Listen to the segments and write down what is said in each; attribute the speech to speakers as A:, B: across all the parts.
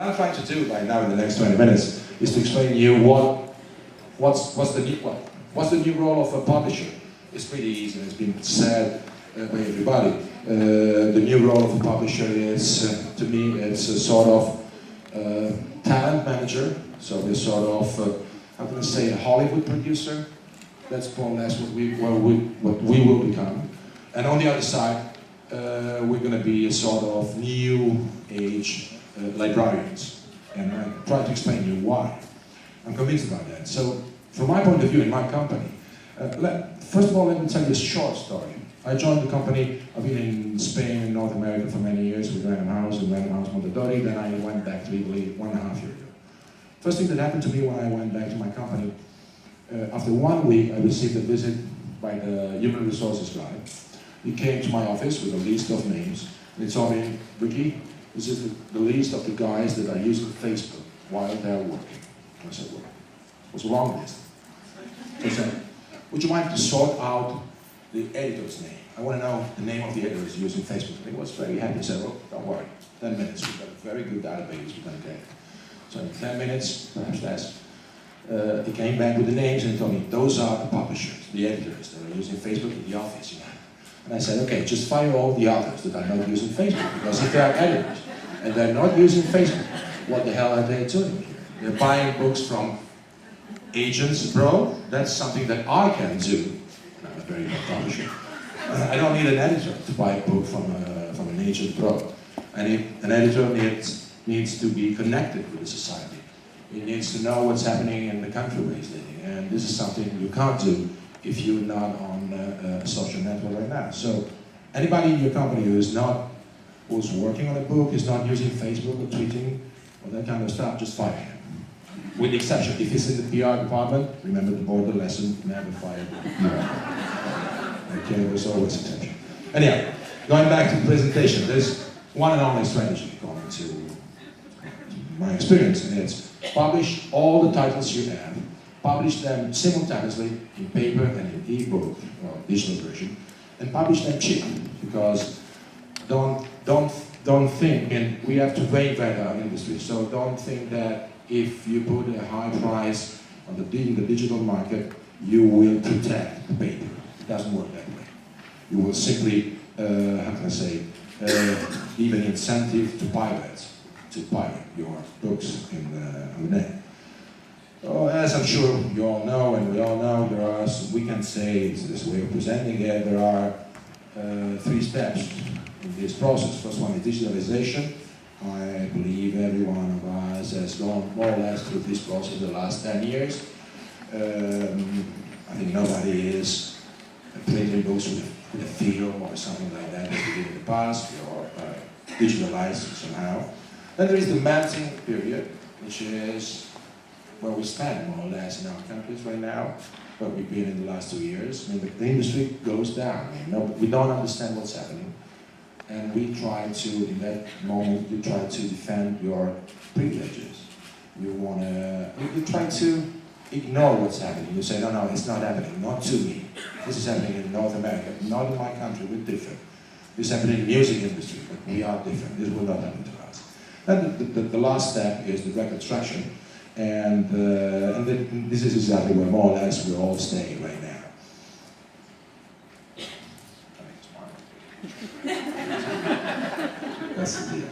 A: What I'm trying to do right now in the next 20 minutes is to explain to you what's the new role of a publisher. It's pretty easy, and it's been said by everybody. The new role of a publisher is, to me, it's a sort of talent manager. So we're sort of, how can I say, a Hollywood producer. That's more or less what we will become. And on the other side, we're going to be a sort of new age librarians. And I try to explain to you why. I'm convinced about that. So, from my point of view in my company, first of all, let me tell you a short story. I joined the company, I've been in Spain and North America for many years with Random House and Random House Mondadori, then I went back to Italy 1.5 years ago. First thing that happened to me when I went back to my company, after 1 week I received a visit by the human resources guy. He came to my office with a list of names, and he told me, Ricky, this is the list of the guys that are using Facebook while they're working. I said, well, what's wrong with this? He said, would you mind to sort out the editor's name? I want to know the name of the editor who's using Facebook. He was very happy. He said, well, don't worry, 10 minutes. We've got a very good database we're going to get. So in 10 minutes, perhaps less, he came back with the names and he told me, those are the publishers, the editors that are using Facebook in the office. And I said, okay, just fire all the others that are not using Facebook, because if they are editors and they're not using Facebook, what the hell are they doing here? They're buying books from agents abroad. That's something that I can do. I'm a very good publisher. I don't need an editor to buy a book from an agent abroad. An editor needs to be connected with the society. He needs to know what's happening in the country where he's living. And this is something you can't do if you're not on a social network right now. So anybody in your company who's working on a book, is not using Facebook or tweeting or that kind of stuff, just fire him. With the exception, if he's in the PR department, remember the border lesson, never fire PR. Okay, there's always exception. Anyhow, going back to the presentation, there's one and only strategy according to my experience, and it's publish all the titles you have, publish them simultaneously in paper and in e-book or digital version, and publish them cheap, because don't think, and we have to reinvent our industry, so don't think that if you put a high price on in the digital market, you will protect the paper. It doesn't work that way. You will simply, how can I say, give an incentive to pirates to pirate your books on the net. As I'm sure you all know, and we all know, we can say, it's this way of presenting it, there are 3 steps in this process. First one is digitalization. I believe every one of us has gone more or less through this process the last 10 years. I think nobody is printing books with a film or something like that as we did in the past, or digitalized somehow. Then there is the melting period, which is where we stand more or less in our countries right now, where we've been in the last 2 years. I mean, the industry goes down. I mean, we don't understand what's happening. And we try to, in that moment, you try to defend your privileges. You try to ignore what's happening. You say, no, it's not happening, not to me. This is happening in North America, not in my country, we're different. This is happening in the music industry, but we are different. This will not happen to us. Then the last step is the reconstruction. And this is exactly where more or less we're all staying right now. That's the deal.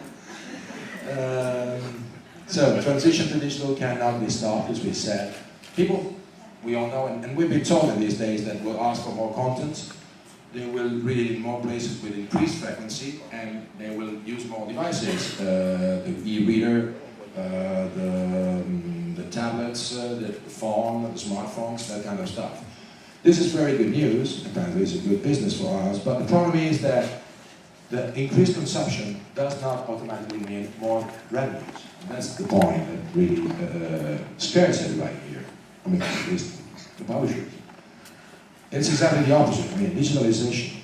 A: So, transition to digital cannot be stopped, as we said. People, we all know, and we've been told in these days that will ask for more content, they will read in more places with increased frequency, and they will use more devices. The e-reader, the tablets, the phone, the smartphones, that kind of stuff. This is very good news, apparently it's a good business for us, but the problem is that the increased consumption does not automatically mean more revenues. And that's the point that really scares everybody here. I mean, at least the publishers. It's exactly the opposite. I mean, digitalization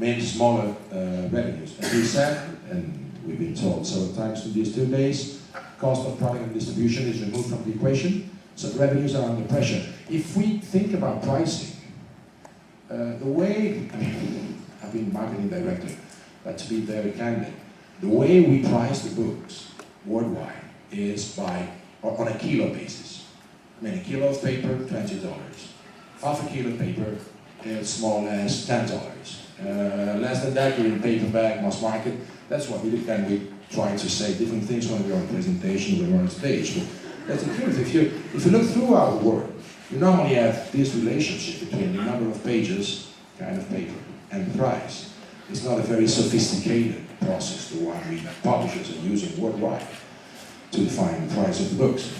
A: means smaller revenues. As we said, and we've been told several times in these 2 days, cost of product and distribution is removed from the equation, so revenues are under pressure. If we think about pricing, the way, I mean, I've been marketing director, but to be very candid, the way we price the books worldwide is on a kilo basis. I mean, a kilo of paper, $20. Half a kilo of paper, it's more or less $10. Less than that, you're in paperback, mass market. That's what we do. And we try to say different things when we're on presentation, when we're on stage. But that's the truth. If you look throughout the world, you normally have this relationship between the number of pages, kind of paper, and the price. It's not a very sophisticated process, the one we publishers are using worldwide to define the price of the books.